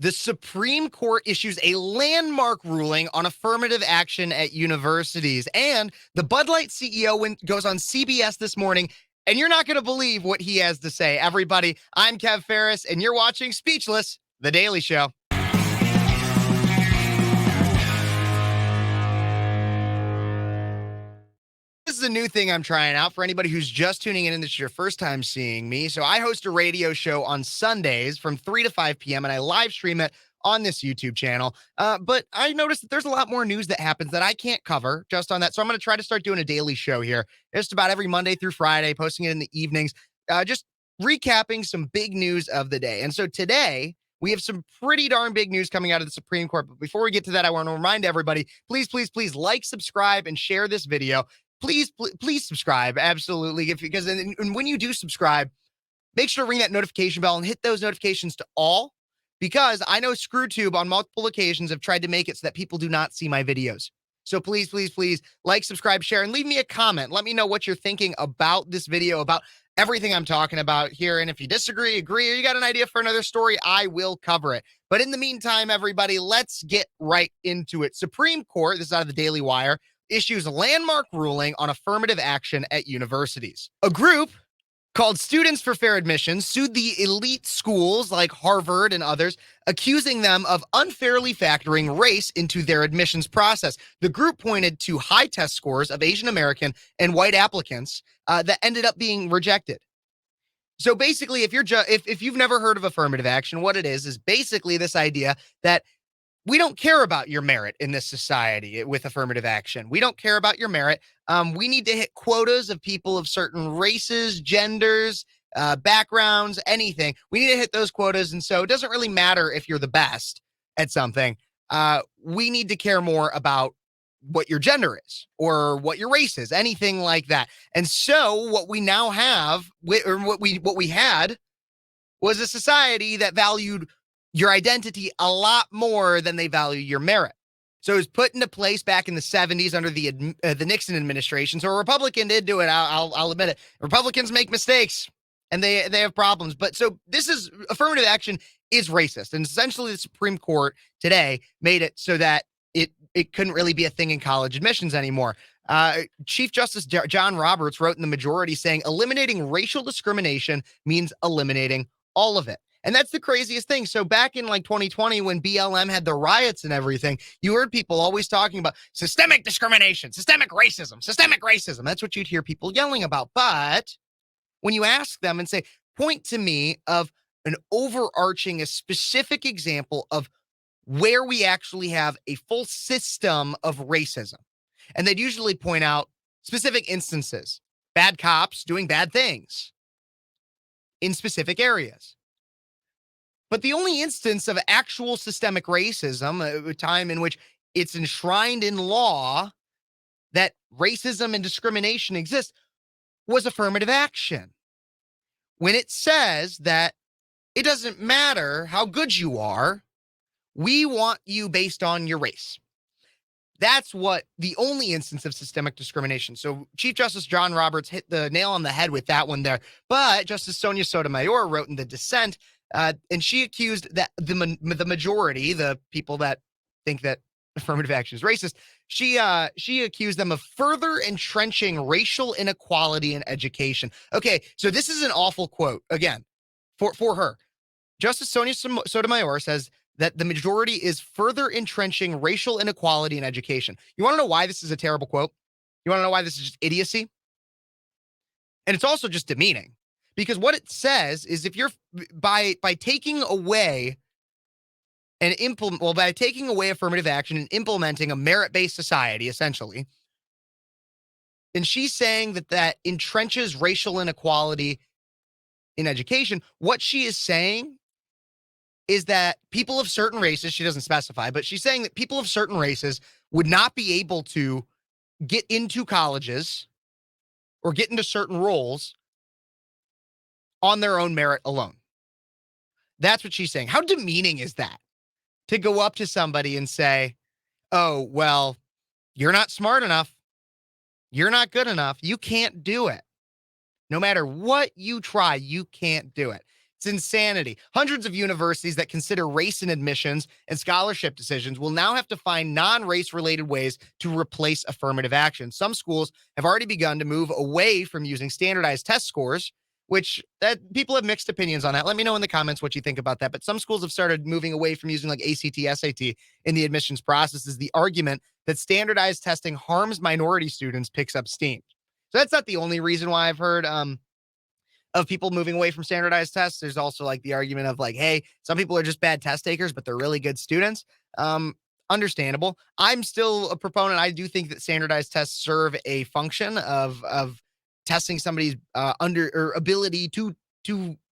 The Supreme Court issues a landmark ruling on affirmative action at universities. And the Bud Light CEO goes on CBS this morning, and you're not going to believe what he has to say. Everybody, I'm Kev Phares, and you're watching Speechless, The Daily Show. This is a new thing I'm trying out for anybody who's just tuning in and this is your first time seeing me. So I host a radio show on Sundays from 3 to 5 p.m. and I live stream it on this YouTube channel. But I noticed that there's a lot more news that happens that I can't cover just on that. So I'm going to try to start doing a daily show here just about every Monday through Friday, posting it in the evenings, just recapping some big news of the day. And so today, we have some pretty darn big news coming out of the Supreme Court. But before we get to that, I want to remind everybody, please like, subscribe, and share this video. Please subscribe. Absolutely. Because when you do subscribe, make sure to ring that notification bell and hit those notifications to all, because I know ScrewTube on multiple occasions have tried to make it so that people do not see my videos. So please like, subscribe, share, and leave me a comment. Let me know what you're thinking about this video, about everything I'm talking about here. And if you disagree, agree, or you got an idea for another story, I will cover it. But in the meantime, everybody, let's get right into it. Supreme Court, this is out of the Daily Wire, issues a landmark ruling on affirmative action at universities. A group called Students for Fair Admission sued the elite schools like Harvard and others, accusing them of unfairly factoring race into their admissions process. The group pointed to high test scores of Asian American and white applicants that ended up being rejected. So basically, if you've never heard of affirmative action, what it is basically this idea that we don't care about your merit in this society with affirmative action. We don't care about your merit. We need to hit quotas of people of certain races, genders, backgrounds, anything. We need to hit those quotas. And so it doesn't really matter if you're the best at something. We need to care more about what your gender is or what your race is, anything like that. And so what we now have, or what we had, was a society that valued your identity a lot more than they value your merit. So it was put into place back in the 70s under the Nixon administration. So a Republican did do it. I'll admit it. Republicans make mistakes and they have problems. But so this is affirmative action is racist. And essentially the Supreme Court today made it so that it couldn't really be a thing in college admissions anymore. Chief Justice John Roberts wrote in the majority saying eliminating racial discrimination means eliminating all of it. And that's the craziest thing. So back in like 2020, when BLM had the riots and everything, you heard people always talking about systemic discrimination, systemic racism. That's what you'd hear people yelling about. But when you ask them and say, point to me of an overarching, a specific example of where we actually have a full system of racism. And they'd usually point out specific instances, bad cops doing bad things in specific areas. But the only instance of actual systemic racism, a time in which it's enshrined in law that racism and discrimination exist, was affirmative action. When it says that it doesn't matter how good you are, we want you based on your race. That's what the only instance of systemic discrimination. So Chief Justice John Roberts hit the nail on the head with that one there. But Justice Sonia Sotomayor wrote in the dissent, and she accused that the majority, the people that think that affirmative action is racist, she accused them of further entrenching racial inequality in education. Okay, so this is an awful quote, again, for her. Justice Sonia Sotomayor says that the majority is further entrenching racial inequality in education. You want to know why this is a terrible quote? You want to know why this is just idiocy? And it's also just demeaning. Because what it says is if you're by taking away by taking away affirmative action and implementing a merit-based society, essentially, and she's saying that entrenches racial inequality in education, what she is saying is that people of certain races, she doesn't specify, but she's saying that people of certain races would not be able to get into colleges or get into certain roles on their own merit alone. That's what she's saying. How demeaning is that? To go up to somebody and say, oh, well, you're not smart enough. You're not good enough. You can't do it. No matter what you try, you can't do it. It's insanity. Hundreds of universities that consider race in admissions and scholarship decisions will now have to find non-race related ways to replace affirmative action. Some schools have already begun to move away from using standardized test scores, which that people have mixed opinions on that. Let me know in the comments what you think about that. But some schools have started moving away from using like ACT, SAT in the admissions process as the argument that standardized testing harms minority students picks up steam. So that's not the only reason why I've heard of people moving away from standardized tests. There's also like the argument of like, hey, some people are just bad test takers, but they're really good students. Understandable. I'm still a proponent. I do think that standardized tests serve a function of testing somebody's under or ability to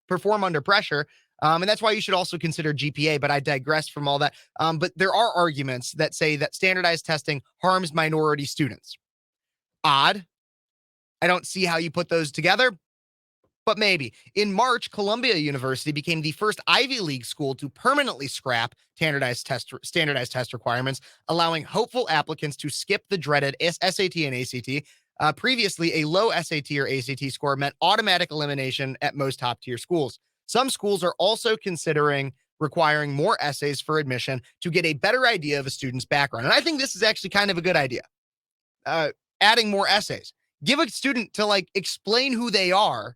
perform under pressure. And that's why you should also consider GPA, but I digress from all that. But there are arguments that say that standardized testing harms minority students. Odd. I don't see how you put those together, but maybe. In March, Columbia University became the first Ivy League school to permanently scrap standardized test requirements, allowing hopeful applicants to skip the dreaded SAT and ACT. Previously, a low SAT or ACT score meant automatic elimination at most top-tier schools. Some schools are also considering requiring more essays for admission to get a better idea of a student's background. And I think this is actually kind of a good idea. Adding more essays. Give a student to like explain who they are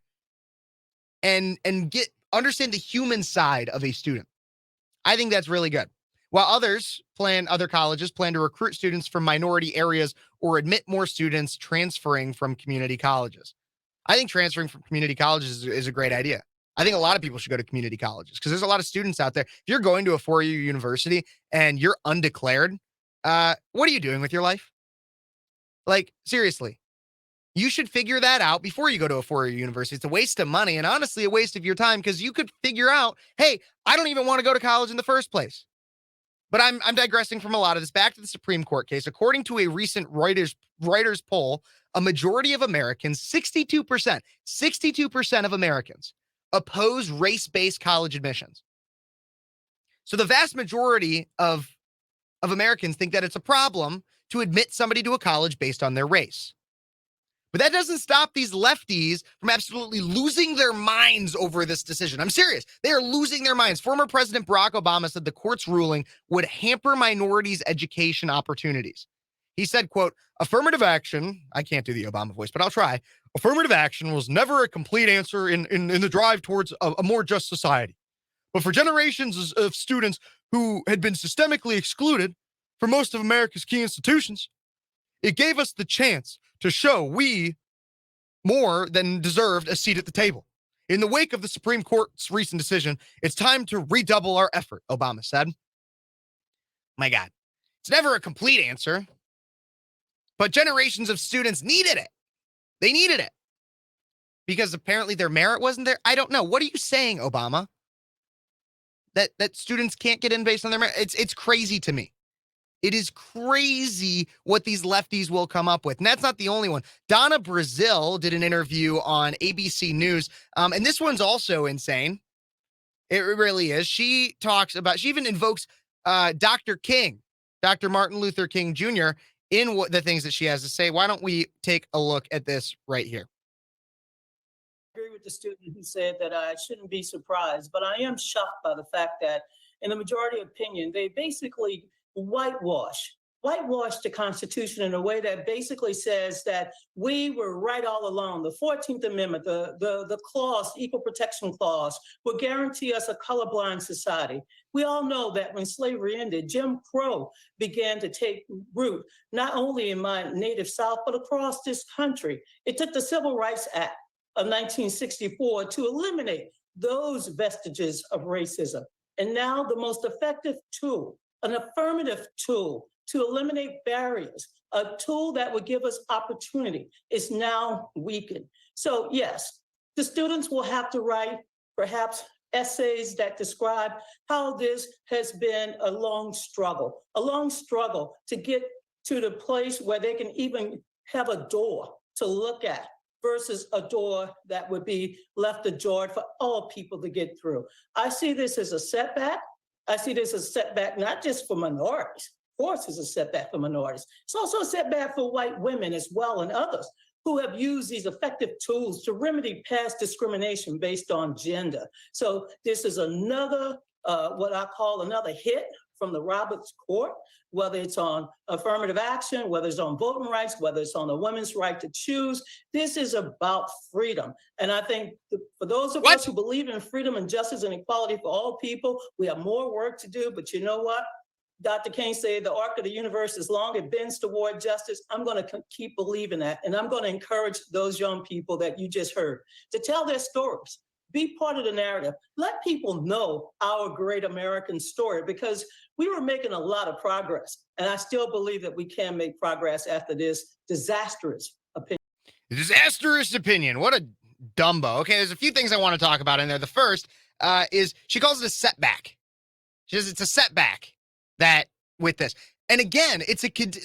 and understand the human side of a student. I think that's really good. While other colleges plan to recruit students from minority areas or admit more students transferring from community colleges. I think transferring from community colleges is a great idea. I think a lot of people should go to community colleges because there's a lot of students out there. If you're going to a four-year university and you're undeclared, what are you doing with your life? Like, seriously. You should figure that out before you go to a four-year university. It's a waste of money and honestly a waste of your time because you could figure out, hey, I don't even want to go to college in the first place. But I'm digressing from a lot of this. Back to the Supreme Court case. According to a recent Reuters poll, a majority of Americans, 62% of Americans oppose race-based college admissions. So the vast majority of Americans think that it's a problem to admit somebody to a college based on their race. But that doesn't stop these lefties from absolutely losing their minds over this decision. I'm serious. They are losing their minds. Former President Barack Obama said the court's ruling would hamper minorities' education opportunities. He said, quote, affirmative action, I can't do the Obama voice, but I'll try. Affirmative action was never a complete answer in the drive towards a more just society. But for generations of students who had been systemically excluded from most of America's key institutions, it gave us the chance to show we more than deserved a seat at the table. In the wake of the Supreme Court's recent decision, it's time to redouble our effort, Obama said. My God, it's never a complete answer, but generations of students needed it. They needed it because apparently their merit wasn't there. I don't know. What are you saying, Obama? That students can't get in based on their merit? It's crazy to me. It is crazy what these lefties will come up with. And that's not the only one. Donna Brazil did an interview on ABC News. And this one's also insane. It really is. She even invokes Dr. King, Dr. Martin Luther King Jr. in the things that she has to say. Why don't we take a look at this right here? I agree with the student who said that I shouldn't be surprised, but I am shocked by the fact that in the majority opinion, they basically whitewash the Constitution in a way that basically says that we were right all along. The 14th Amendment, the clause, Equal Protection Clause, will guarantee us a colorblind society. We all know that when slavery ended, Jim Crow began to take root, not only in my native South, but across this country. It took the Civil Rights Act of 1964 to eliminate those vestiges of racism. And now the most effective tool, an affirmative tool to eliminate barriers, a tool that would give us opportunity, is now weakened. So yes, the students will have to write perhaps essays that describe how this has been a long struggle to get to the place where they can even have a door to look at versus a door that would be left ajar for all people to get through. I see this as a setback. I see this as a setback not just for minorities. Of course, it's a setback for minorities. It's also a setback for white women as well and others who have used these effective tools to remedy past discrimination based on gender. So this is another, what I call another hit from the Roberts Court, whether it's on affirmative action, whether it's on voting rights, whether it's on the women's right to choose. This is about freedom. And I think for those of us who believe in freedom and justice and equality for all people, we have more work to do. But you know what? Dr. King said the arc of the universe is long, it bends toward justice. I'm going to keep believing that. And I'm going to encourage those young people that you just heard to tell their stories. Be part of the narrative. Let people know our great American story, because we were making a lot of progress. And I still believe that we can make progress after this disastrous opinion. Disastrous opinion. What a dumbo. Okay, there's a few things I want to talk about in there. The first is she calls it a setback. She says it's a setback that with this. And again, it's and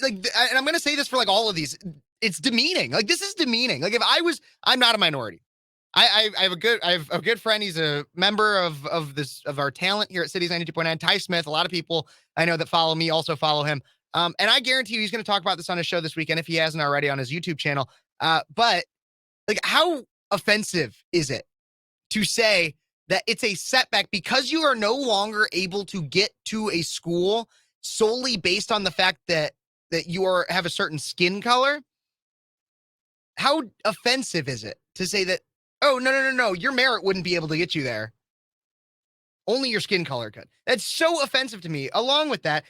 I'm going to say this for like all of these. It's demeaning. Like, this is demeaning. Like, I'm not a minority. I have a good friend. He's a member of our talent here at Cities 92.9, Ty Smith. A lot of people I know that follow me also follow him. And I guarantee you he's going to talk about this on his show this weekend if he hasn't already on his YouTube channel. But like, how offensive is it to say that it's a setback because you are no longer able to get to a school solely based on the fact that you have a certain skin color? How offensive is it to say that, oh, no, your merit wouldn't be able to get you there. Only your skin color could. That's so offensive to me. Along with that,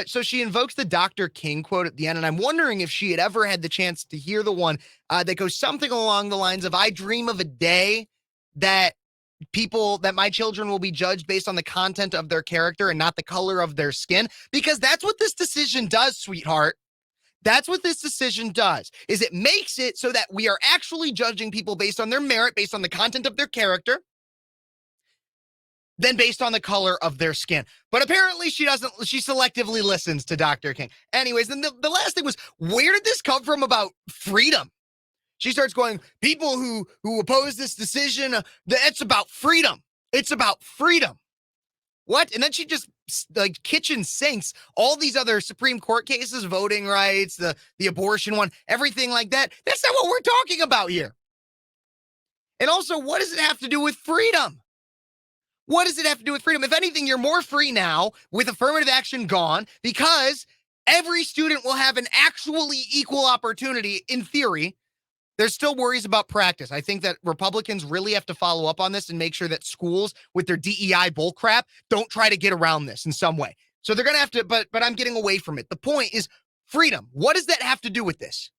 so she invokes the Dr. King quote at the end, and I'm wondering if she had ever had the chance to hear the one that goes something along the lines of, I dream of a day that my children will be judged based on the content of their character and not the color of their skin, because that's what this decision does, sweetheart. That's what this decision does, is it makes it so that we are actually judging people based on their merit, based on the content of their character, than based on the color of their skin. But apparently she selectively listens to Dr. King. Anyways, then the last thing was, where did this come from about freedom? She starts going, people who oppose this decision, it's about freedom. It's about freedom. What? And then she just like kitchen sinks all these other Supreme Court cases, voting rights, the abortion one, everything like that. That's not what we're talking about here. And also, what does it have to do with freedom? What does it have to do with freedom? If anything, you're more free now with affirmative action gone, because every student will have an actually equal opportunity in theory. There's still worries about practice. I think that Republicans really have to follow up on this and make sure that schools with their DEI bullcrap don't try to get around this in some way. So they're going to have to, but I'm getting away from it. The point is freedom. What does that have to do with this?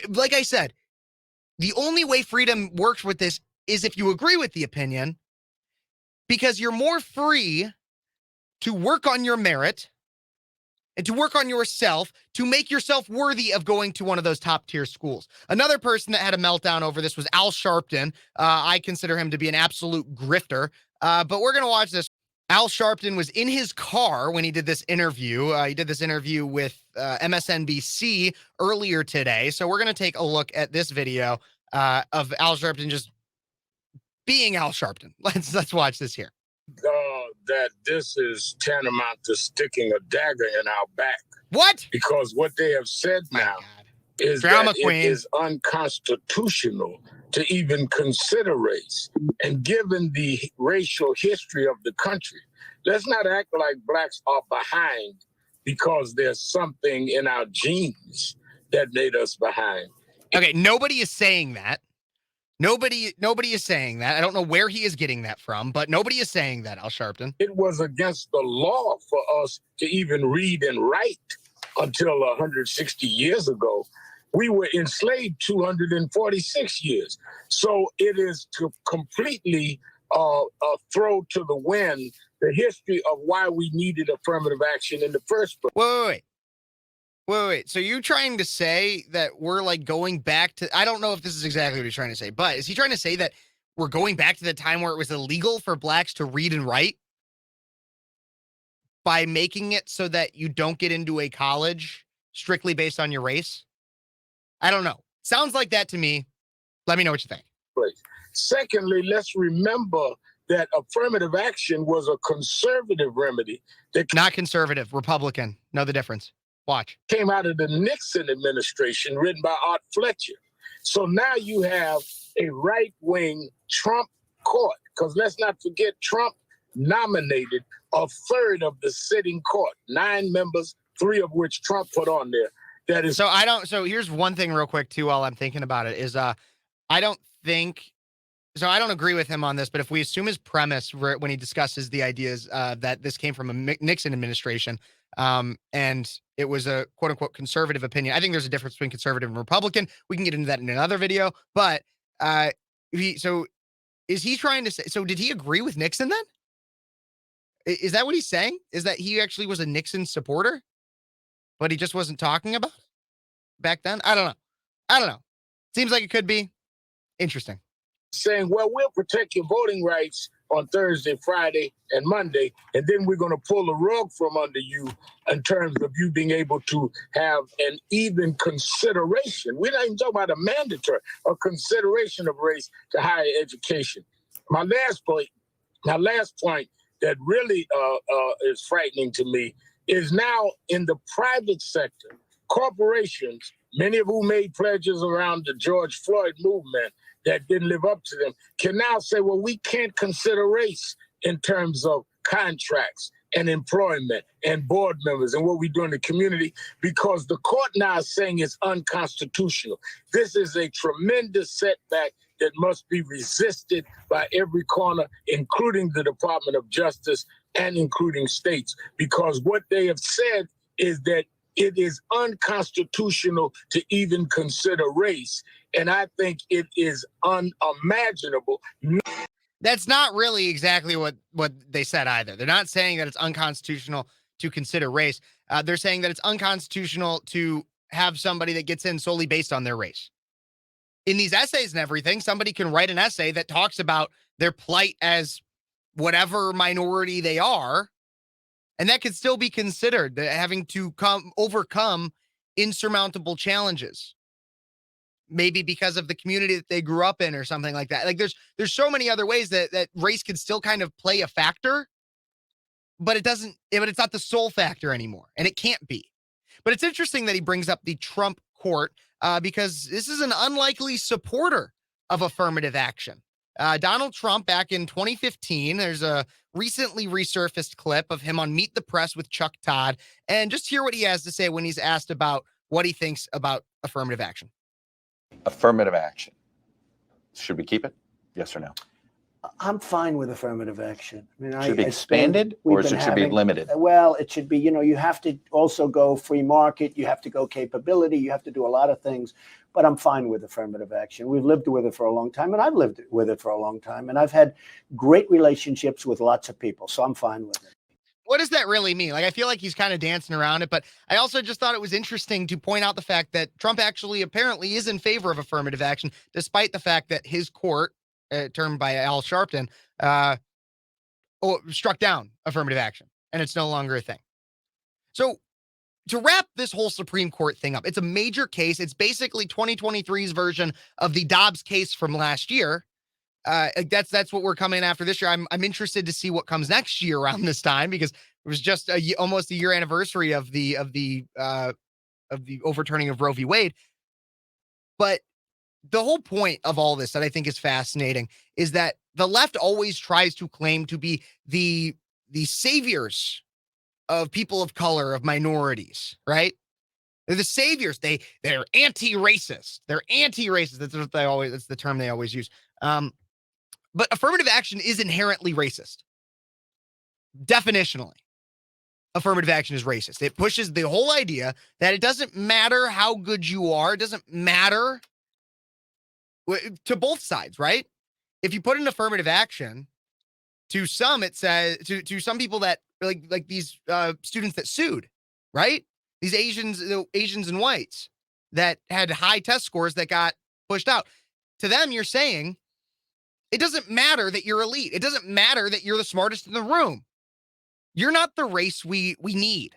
Like I said, the only way freedom works with this is if you agree with the opinion, because you're more free to work on your merit and to work on yourself to make yourself worthy of going to one of those top tier schools. Another person that had a meltdown over this was Al Sharpton. I consider him to be an absolute grifter, but we're going to watch this. Al Sharpton was in his car when he did this interview. He did this interview with MSNBC earlier today. So we're going to take a look at this video of Al Sharpton just being Al Sharpton. Let's watch this here. That this is tantamount to sticking a dagger in our back. What? Because what they have said now is Drama that queen. It is unconstitutional to even consider race. And given the racial history of the country, let's not act like blacks are behind because there's something in our genes that made us behind. Okay, nobody is saying that. Nobody is saying that. I don't know where he is getting that from, but nobody is saying that, Al Sharpton. It was against the law for us to even read and write until 160 years ago. We were enslaved 246 years. So it is to completely throw to the wind the history of why we needed affirmative action in the first place. Wait. So you're trying to say that we're like going back to, I don't know if this is exactly what he's trying to say, but is he trying to say that we're going back to the time where it was illegal for blacks to read and write by making it so that you don't get into a college strictly based on your race? I don't know. Sounds like that to me. Let me know what you think. Secondly, let's remember that affirmative action was a conservative remedy. Not conservative, Republican. Know the difference. Watch. Came out of the Nixon administration, written by Art Fletcher. So now you have a right-wing Trump court, because let's not forget Trump nominated a third of the sitting court, 9 members, 3 of which Trump put on there. That is. So here's one thing real quick too, while I'm thinking about it, is I don't agree with him on this, but if we assume his premise when he discusses the ideas that this came from a Nixon administration, and it was a quote unquote conservative opinion. I think there's a difference between conservative and Republican. We can get into that in another video, but is he trying to say, so did he agree with Nixon then? Is that what he's saying? Is that he actually was a Nixon supporter, but he just wasn't talking about it back then? I don't know. Seems like it could be interesting. Saying, well, we'll protect your voting rights on Thursday, Friday, and Monday, and then we're going to pull the rug from under you in terms of you being able to have an even consideration. We're not even talking about a mandatory, a consideration of race to higher education. My last point that really is frightening to me is now in the private sector, corporations, many of whom made pledges around the George Floyd movement that didn't live up to them, can now say, well, we can't consider race in terms of contracts and employment and board members and what we do in the community, because the court now is saying it's unconstitutional. This is a tremendous setback that must be resisted by every corner, including the Department of Justice and including states, because what they have said is that it is unconstitutional to even consider race. And I think it is unimaginable. That's not really exactly what they said either. They're not saying that it's unconstitutional to consider race. They're saying that it's unconstitutional to have somebody that gets in solely based on their race. In these essays and everything, somebody can write an essay that talks about their plight as whatever minority they are, and that could still be considered having to overcome insurmountable challenges. Maybe because of the community that they grew up in or something like that. Like there's so many other ways that race can still kind of play a factor, but it's not the sole factor anymore, and it can't be. But it's interesting that he brings up the Trump court because this is an unlikely supporter of affirmative action. Donald Trump, back in 2015, there's a recently resurfaced clip of him on Meet the Press with Chuck Todd, and just hear what he has to say when he's asked about what he thinks about affirmative action. Affirmative action. Should we keep it? Yes or no? I'm fine with affirmative action. I mean, should it be expanded or should it be limited? Well, it should be, you have to also go free market. You have to go capability. You have to do a lot of things. But I'm fine with affirmative action. We've lived with it for a long time, and I've lived with it for a long time. And I've had great relationships with lots of people. So I'm fine with it. What does that really mean? Like, I feel like he's kind of dancing around it, but I also just thought it was interesting to point out the fact that Trump actually apparently is in favor of affirmative action, despite the fact that his court, termed by Al Sharpton, struck down affirmative action, and it's no longer a thing. So to wrap this whole Supreme Court thing up, it's a major case. It's basically 2023's version of the Dobbs case from last year. That's what we're coming after this year. I'm interested to see what comes next year around this time, because it was just almost a year anniversary of the overturning of Roe v. Wade. But the whole point of all this that I think is fascinating is that the left always tries to claim to be the saviors of people of color, of minorities, right? They're the saviors. They're anti-racist. They're anti-racist. That's the term they always use. But affirmative action is inherently racist. Definitionally, affirmative action is racist. It pushes the whole idea that it doesn't matter how good you are. It doesn't matter to both sides, right? If you put in affirmative action, to some, it says, to some people that like these students that sued, right? These Asians and whites that had high test scores that got pushed out. To them, you're saying, it doesn't matter that you're elite. It doesn't matter that you're the smartest in the room. You're not the race we need.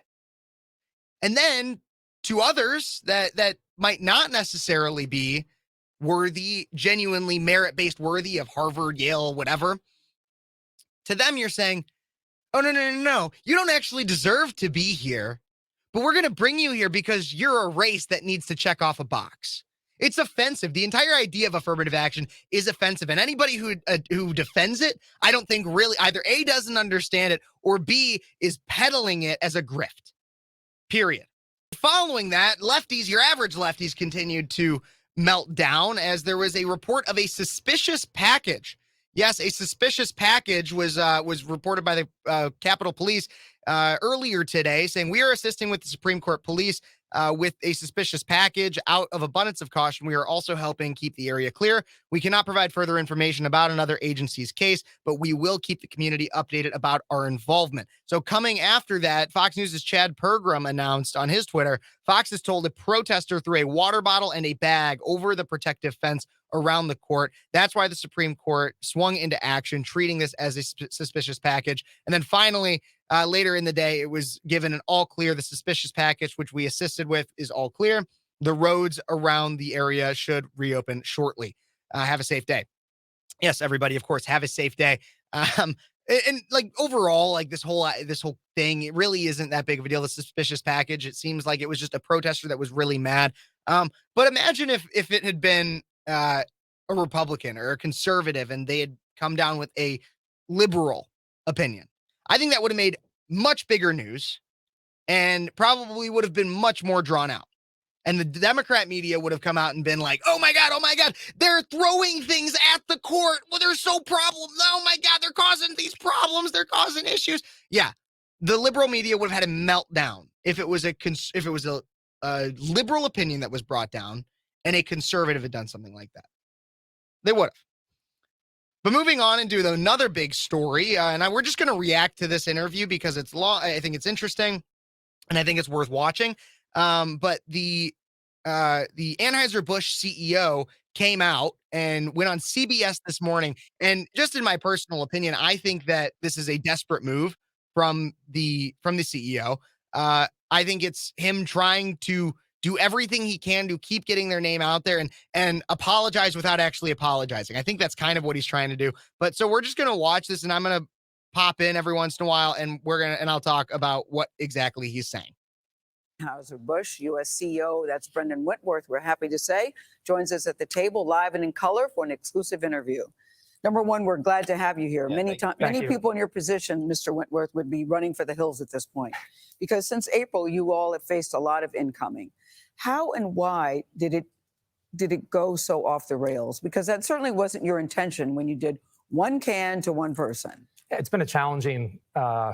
And then to others that might not necessarily be worthy, genuinely merit-based worthy of Harvard, Yale, whatever, to them you're saying, oh, no. You don't actually deserve to be here, but we're going to bring you here because you're a race that needs to check off a box. It's offensive. The entire idea of affirmative action is offensive. And anybody who defends it, I don't think really either A, doesn't understand it, or B, is peddling it as a grift. Period. Following that, lefties, your average lefties, continued to melt down as there was a report of a suspicious package. Yes, a suspicious package was reported by the Capitol Police earlier today, saying we are assisting with the Supreme Court Police with a suspicious package. Out of abundance of caution, we are also helping keep the area clear. We cannot provide further information about another agency's case, but we will keep the community updated about our involvement. So coming after that, Fox News' Chad Pergram announced on his Twitter, Fox has told a protester threw a water bottle and a bag over the protective fence around the court. That's why the Supreme Court swung into action, treating this as a suspicious package. And then finally, later in the day, it was given an all clear. The suspicious package, which we assisted with, is all clear. The roads around the area should reopen shortly. Have a safe day. Yes, everybody, of course, have a safe day. And like overall, like this whole thing, it really isn't that big of a deal. The suspicious package, it seems like it was just a protester that was really mad. But imagine if it had been a Republican or a conservative and they had come down with a liberal opinion. I think that would have made much bigger news and probably would have been much more drawn out. And the Democrat media would have come out and been like, oh my God, they're throwing things at the court. Well, they're so problem. Oh my God, they're causing these problems. They're causing issues. Yeah. The liberal media would have had a meltdown if it was a liberal opinion that was brought down and a conservative had done something like that. They would have. But moving on into another big story, and we're just going to react to this interview because it's long. I think it's interesting, and I think it's worth watching. But the Anheuser Busch CEO came out and went on CBS this morning. And just in my personal opinion, I think that this is a desperate move from the CEO. I think it's him trying to do everything he can to keep getting their name out there and apologize without actually apologizing. I think that's kind of what he's trying to do. But so we're just going to watch this, and I'm going to pop in every once in a while, and I'll talk about what exactly he's saying. Anheuser Busch U.S. CEO, that's Brendan Whitworth, we're happy to say, joins us at the table live and in color for an exclusive interview. Number one, we're glad to have you here. Yeah, Many people in your position, Mr. Whitworth, would be running for the hills at this point, because since April, you all have faced a lot of incoming. How and why did it go so off the rails? Because that certainly wasn't your intention when you did one can to one person. It's been a challenging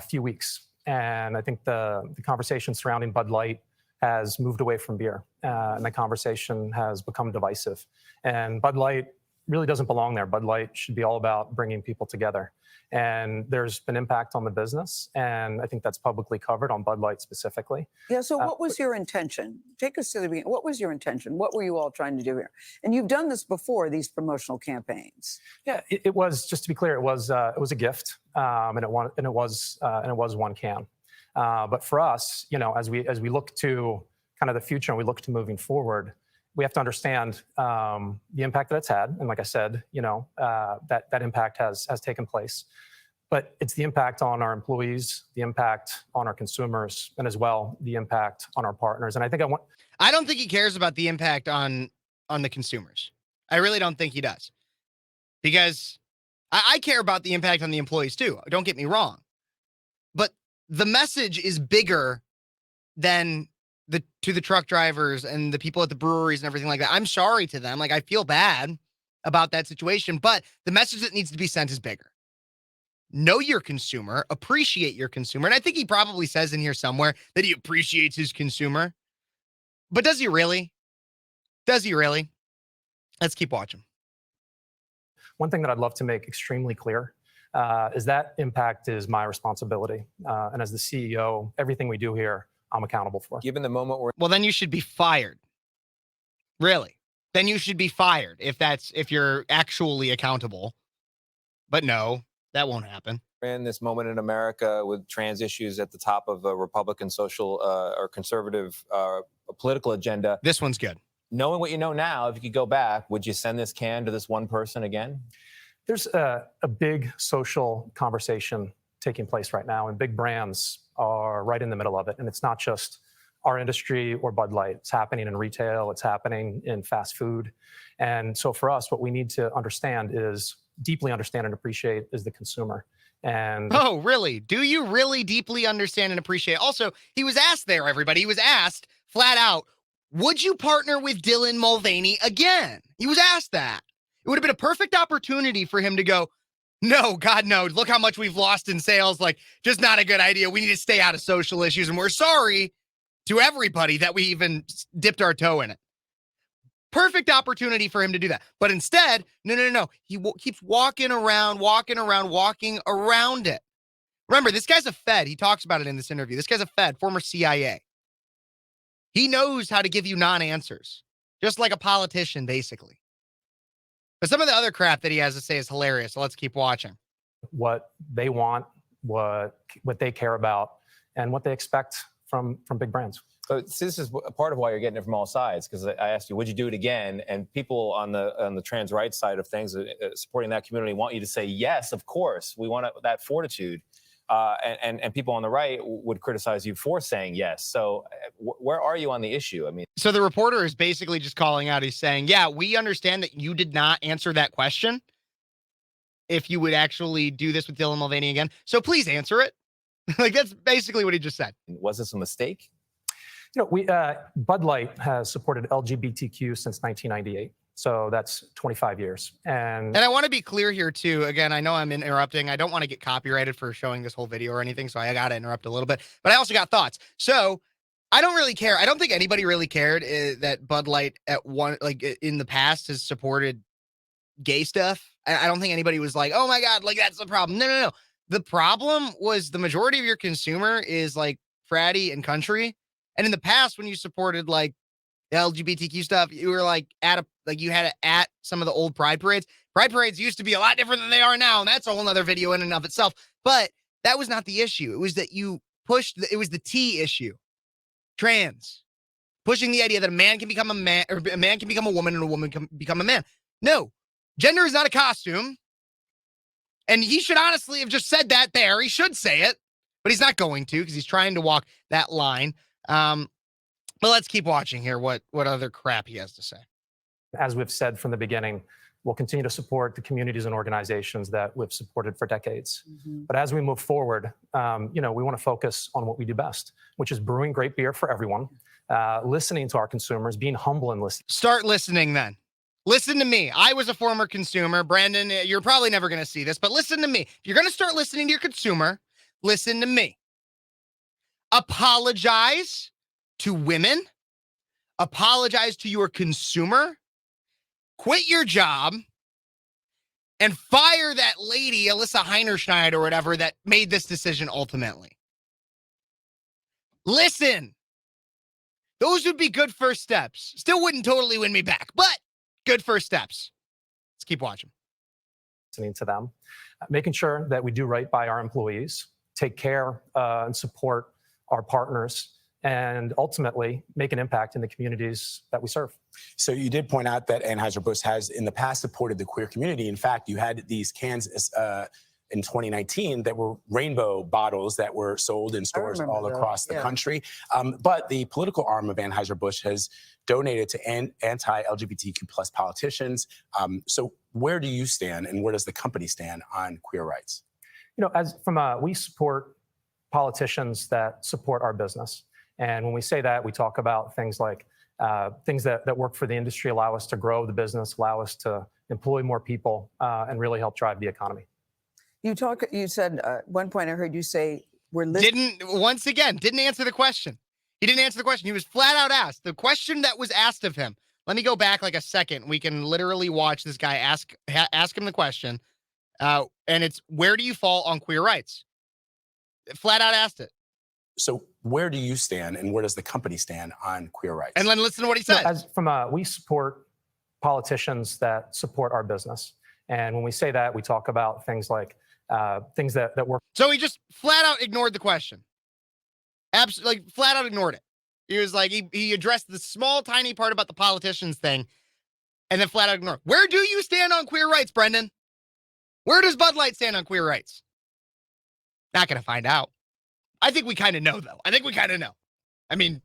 few weeks. And I think the conversation surrounding Bud Light has moved away from beer. And the conversation has become divisive. And Bud Light really doesn't belong there. Bud Light should be all about bringing people together. And there's been impact on the business. And I think that's publicly covered on Bud Light specifically. Yeah, so what was your intention? Take us to the beginning. What was your intention? What were you all trying to do here? And you've done this before, these promotional campaigns. Yeah, it was, just to be clear, it was a gift, and it was one can. But for us, as we look to kind of the future and we look to moving forward, we have to understand the impact that it's had. And like I said, that impact has taken place. But it's the impact on our employees, the impact on our consumers, and as well, the impact on our partners. And I think I don't think he cares about the impact on the consumers. I really don't think he does. Because I care about the impact on the employees too. Don't get me wrong. But the message is bigger than to the truck drivers and the people at the breweries and everything like that. I'm sorry to them. Like, I feel bad about that situation, but the message that needs to be sent is bigger. Know your consumer, appreciate your consumer. And I think he probably says in here somewhere that he appreciates his consumer, but does he really? Does he really? Let's keep watching. One thing that I'd love to make extremely clear is that impact is my responsibility. And as the CEO, everything we do here, I'm accountable for. Given the moment well, then you should be fired. Really? Then you should be fired if you're actually accountable. But no, that won't happen. we're in this moment in America with trans issues at the top of a Republican social or conservative political agenda. This one's good. Knowing what you know now, if you could go back, would you send this can to this one person again? There's a big social conversation taking place right now, and big brands are right in the middle of it. And it's not just our industry or Bud Light. It's happening in retail. It's happening in fast food. And so for us, what we need to understand is deeply understand and appreciate is the consumer. And oh, really? Do you really deeply understand and appreciate? Also, he was asked there, everybody. He was asked flat out, would you partner with Dylan Mulvaney again? He was asked that. It would have been a perfect opportunity for him to go, no, God, no. Look how much we've lost in sales. Like, just not a good idea. We need to stay out of social issues. And we're sorry to everybody that we even dipped our toe in it. Perfect opportunity for him to do that. But instead, no. He keeps walking around it. Remember, this guy's a Fed. He talks about it in this interview. This guy's a Fed, former CIA. He knows how to give you non-answers, just like a politician, basically. But some of the other crap that he has to say is hilarious. So let's keep watching. what they want, what they care about, and what they expect from big brands. So this is a part of why you're getting it from all sides, because I asked you, would you do it again? And people on the trans rights side of things, supporting that community, want you to say, yes, of course, we want that fortitude. And people on the right would criticize you for saying yes. So where are you on the issue? I mean, so the reporter is basically just calling out. He's saying, yeah, we understand that you did not answer that question. If you would actually do this with Dylan Mulvaney again. So please answer it. Like, that's basically what he just said. was this a mistake? You know, Bud Light has supported LGBTQ since 1998. So that's 25 years. And I want to be clear here too. Again, I know I'm interrupting. I don't want to get copyrighted for showing this whole video or anything. So I got to interrupt a little bit, but I also got thoughts. So I don't really care. I don't think anybody really cared that Bud Light in the past has supported gay stuff. I don't think anybody was like, oh my God, like that's the problem. No. The problem was the majority of your consumer is like fratty and country. And in the past, when you supported like LGBTQ stuff, you were like you had to at some of the old pride parades. Pride parades used to be a lot different than they are now. And that's a whole nother video in and of itself. But that was not the issue. It was that you pushed, it was the T issue. Trans. Pushing the idea that a man can become a man, or a man can become a woman and a woman can become a man. No, gender is not a costume. And he should honestly have just said that there. He should say it, but he's not going to because he's trying to walk that line. But let's keep watching here what other crap he has to say. as we've said from the beginning, we'll continue to support the communities and organizations that we've supported for decades. Mm-hmm. But as we move forward, we want to focus on what we do best, which is brewing great beer for everyone, listening to our consumers, being humble and listening. Start listening then. Listen to me. I was a former consumer. Brandon, you're probably never going to see this, but listen to me. If you're going to start listening to your consumer, listen to me. Apologize to women. Apologize to your consumer. Quit your job and fire that lady, Alyssa Heinerscheid or whatever, that made this decision ultimately. Listen. Those would be good first steps. Still wouldn't totally win me back, but good first steps. Let's keep watching. Listening to them, making sure that we do right by our employees, take care and support our partners, and ultimately make an impact in the communities that we serve. So you did point out that Anheuser Busch has in the past supported the queer community. In fact, you had these cans in 2019 that were rainbow bottles that were sold in stores all across the country. But the political arm of Anheuser Busch has donated to anti-LGBTQ plus politicians. So where do you stand, and where does the company stand on queer rights? We support politicians that support our business. And when we say that, we talk about things like things that work for the industry, allow us to grow the business, allow us to employ more people, and really help drive the economy. You said at one point I heard you say we're listening. Didn't answer the question. He didn't answer the question. He was flat out asked. The question that was asked of him. Let me go back like a second. We can literally watch this guy ask him the question. And it's, where do you fall on queer rights? Flat out asked it. So where do you stand, and where does the company stand on queer rights? And then listen to what he said. We support politicians that support our business. And when we say that, we talk about things like things that work. So he just flat out ignored the question. Absolutely, flat out ignored it. He was like, he addressed the small, tiny part about the politicians thing, and then flat out ignored. Where do you stand on queer rights, Brendan? Where does Bud Light stand on queer rights? Not going to find out. I think we kind of know, though. I think we kind of know. I mean,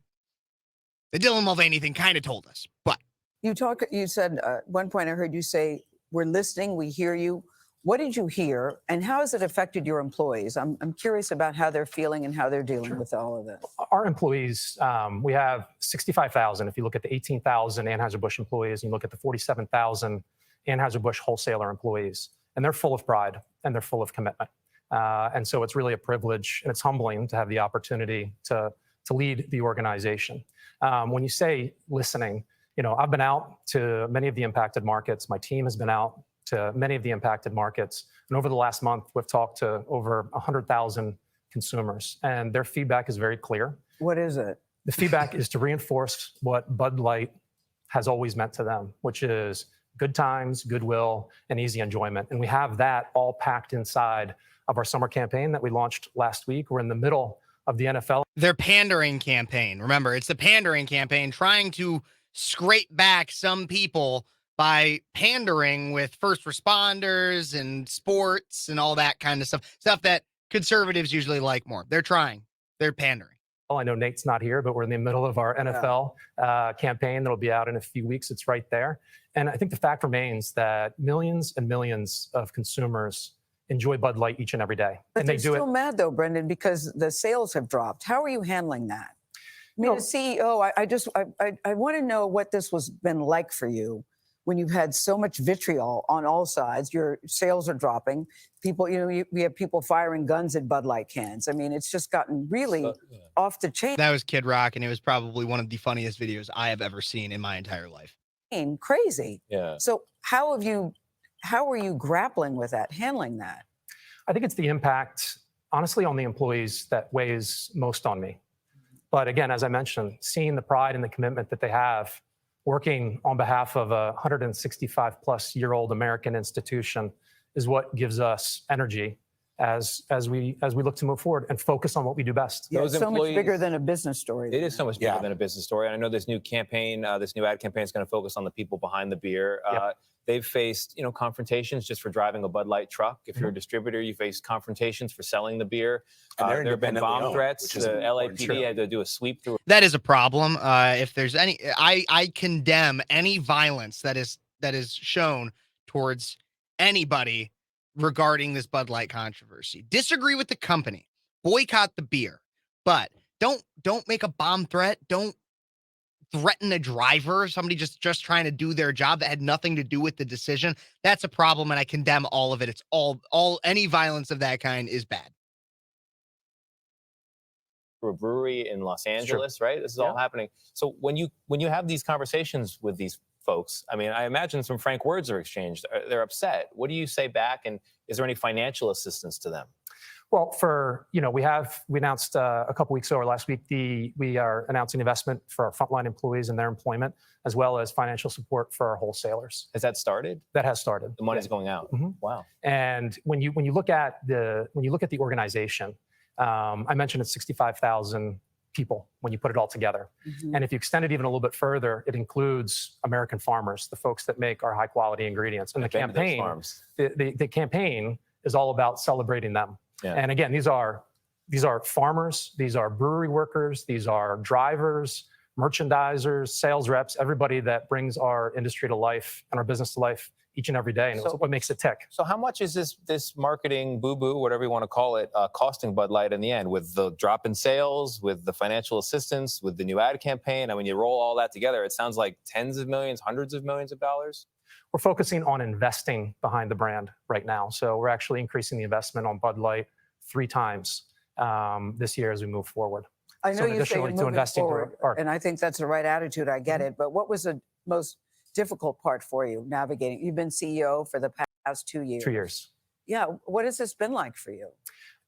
The Dylan Mulvaney thing kind of told us, but You said at one point I heard you say, we're listening, we hear you. What did you hear, and how has it affected your employees? I'm curious about how they're feeling and how they're dealing with all of this. Our employees, we have 65,000. If you look at the 18,000 Anheuser Busch employees, and you look at the 47,000 Anheuser Busch wholesaler employees, and they're full of pride and they're full of commitment. And so it's really a privilege and it's humbling to have the opportunity to lead the organization. When you say listening, I've been out to many of the impacted markets. My team has been out to many of the impacted markets. And over the last month, we've talked to over 100,000 consumers, and their feedback is very clear. What is it? The feedback is to reinforce what Bud Light has always meant to them, which is good times, goodwill, and easy enjoyment. And we have that all packed inside of our summer campaign that we launched last week. We're in the middle of the NFL. Their pandering campaign. Remember, it's the pandering campaign trying to scrape back some people by pandering with first responders and sports and all that kind of stuff that conservatives usually like more. They're pandering. I know Nate's not here, but we're in the middle of our NFL campaign that'll be out in a few weeks. It's right there. And I think the fact remains that millions and millions of consumers enjoy Bud Light each and every day. But and they're they do still mad though, Brendan, because the sales have dropped. How are you handling that? I mean, as CEO, I want to know what this was been like for you when you've had so much vitriol on all sides. Your sales are dropping. People, we have people firing guns at Bud Light cans. I mean, it's just gotten really off the chain. That was Kid Rock, and it was probably one of the funniest videos I have ever seen in my entire life. Crazy. Yeah. So how are you grappling with that, handling that? I think it's the impact, honestly, on the employees that weighs most on me. But again, as I mentioned, seeing the pride and the commitment that they have working on behalf of a 165-plus-year-old American institution is what gives us energy as we look to move forward and focus on what we do best. Yeah, it's so much bigger than a business story. It is so much bigger than a business story. And I know this new campaign, this new ad campaign is going to focus on the people behind the beer. They've faced, confrontations just for driving a Bud Light truck. If you're a distributor, you face confrontations for selling the beer. There have been bomb threats. The LAPD had to do a sweep through. That is a problem. If there's any, I condemn any violence that is shown towards anybody regarding this Bud Light controversy. Disagree with the company, boycott the beer, but don't make a bomb threat. Don't threaten a driver, somebody just trying to do their job that had nothing to do with the decision. That's a problem, and I condemn all of it. It's all any violence of that kind is bad. A brewery in Los Angeles, right? This is all happening. So when you have these conversations with these folks, I mean, I imagine some frank words are exchanged. They're upset. What do you say back? And is there any financial assistance to them? Well, we announced a couple weeks ago or last week, we are announcing investment for our frontline employees and their employment, as well as financial support for our wholesalers. Has that started? That has started. The money's going out. Mm-hmm. Wow. And when you look at the organization, I mentioned it's 65,000 people when you put it all together. Mm-hmm. And if you extend it even a little bit further, it includes American farmers, the folks that make our high quality ingredients. And the campaign is all about celebrating them. Yeah. And again, these are farmers, these are brewery workers, these are drivers, merchandisers, sales reps, everybody that brings our industry to life and our business to life each and every day. And it's what makes it tick. So how much is this marketing boo-boo, whatever you want to call it, costing Bud Light in the end, with the drop in sales, with the financial assistance, with the new ad campaign? I mean, you roll all that together, it sounds like tens of millions, hundreds of millions of dollars. We're focusing on investing behind the brand right now. So we're actually increasing the investment on Bud Light 3 times this year as we move forward. I know you say you're moving forward, and I think that's the right attitude. I get it. But what was the most difficult part for you navigating? You've been CEO for the past 2 years. 2 years. Yeah. What has this been like for you?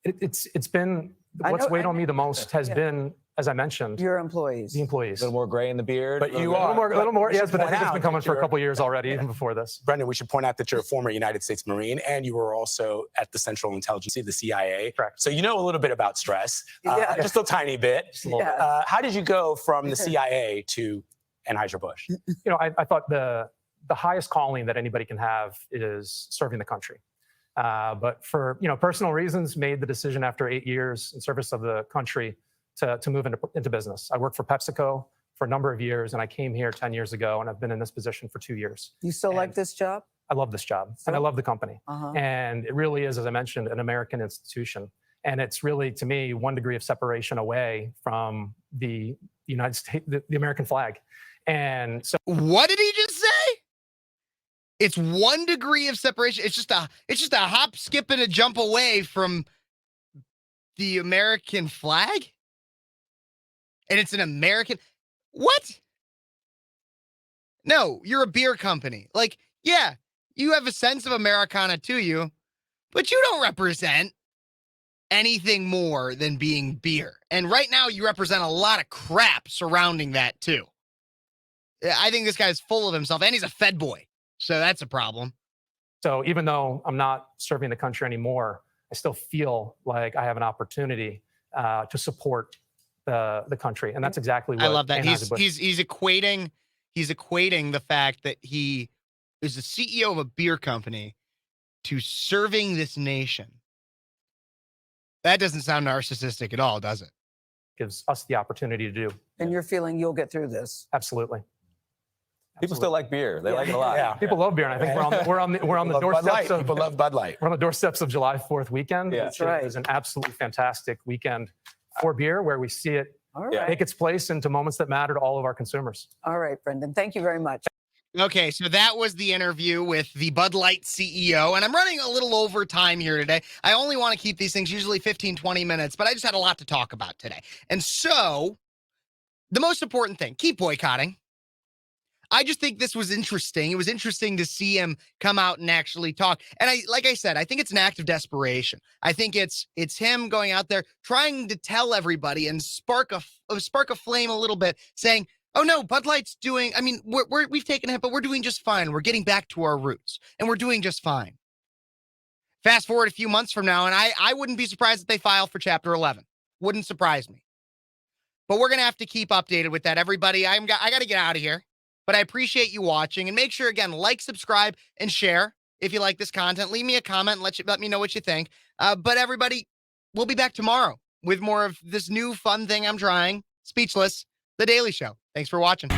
It's been, what's weighed on me the most has been, as I mentioned, your employees. The employees. A little more gray in the beard. But you are. A little more, yes, but I think it's been coming for a couple of years already, Yeah. even before this. Brendan, we should point out that you're a former United States Marine and you were also at the Central Intelligence, the CIA. Correct. So you know a little bit about stress, just a tiny bit. Just a little bit. How did you go from the CIA to Anheuser Busch? I thought the highest calling that anybody can have is serving the country. But for personal reasons, made the decision after 8 years in service of the country to move into business. I worked for PepsiCo for a number of years, and I came here 10 years ago, and I've been in this position for 2 years. You still like this job? I love this job, and I love the company. Uh-huh. And it really is, as I mentioned, an American institution. And it's really, to me, 1 degree of separation away from the United States, the American flag. And so, what did he just say? It's 1 degree of separation. It's just a hop, skip, and a jump away from the American flag. And it's an American. What? No, you're a beer company. Like, yeah, you have a sense of Americana to you, but you don't represent anything more than being beer. And right now you represent a lot of crap surrounding that too. I think this guy's full of himself, and he's a Fed boy. So that's a problem. So even though I'm not serving the country anymore, I still feel like I have an opportunity to support the country. And that's exactly what I love that. Anheuser Busch- He's equating the fact that he is the CEO of a beer company to serving this nation. That doesn't sound narcissistic at all, does it? gives us the opportunity to do. And you're feeling you'll get through this. Absolutely. People still like beer. They like it a lot. Yeah. People love beer, and I think we're on the Love Bud Light. doorsteps of People love Bud Light. we're on the doorsteps of July 4th weekend. Yeah. That's right. It is an absolutely fantastic weekend for beer, where we see it All right. Yeah. take its place into moments that matter to all of our consumers. All right, Brendan. Thank you very much. Okay, so that was the interview with the Bud Light CEO, and I'm running a little over time here today. I only want to keep these things usually 15, 20 minutes, but I just had a lot to talk about today. And so, the most important thing, keep boycotting. I just think this was interesting. It was interesting to see him come out and actually talk. And like I said, I think it's an act of desperation. I think it's him going out there trying to tell everybody and spark a flame a little bit, saying, oh no, Bud Light's doing, I mean, we've taken a hit, but we're doing just fine. We're getting back to our roots, and we're doing just fine. Fast forward a few months from now, and I wouldn't be surprised if they file for Chapter 11. Wouldn't surprise me. But we're going to have to keep updated with that, everybody. I got to get out of here, but I appreciate you watching, and make sure, again, like, subscribe, and share if you like this content. Leave me a comment and let me know what you think. But everybody, we'll be back tomorrow with more of this new fun thing I'm trying, Speechless, The Daily Show. Thanks for watching.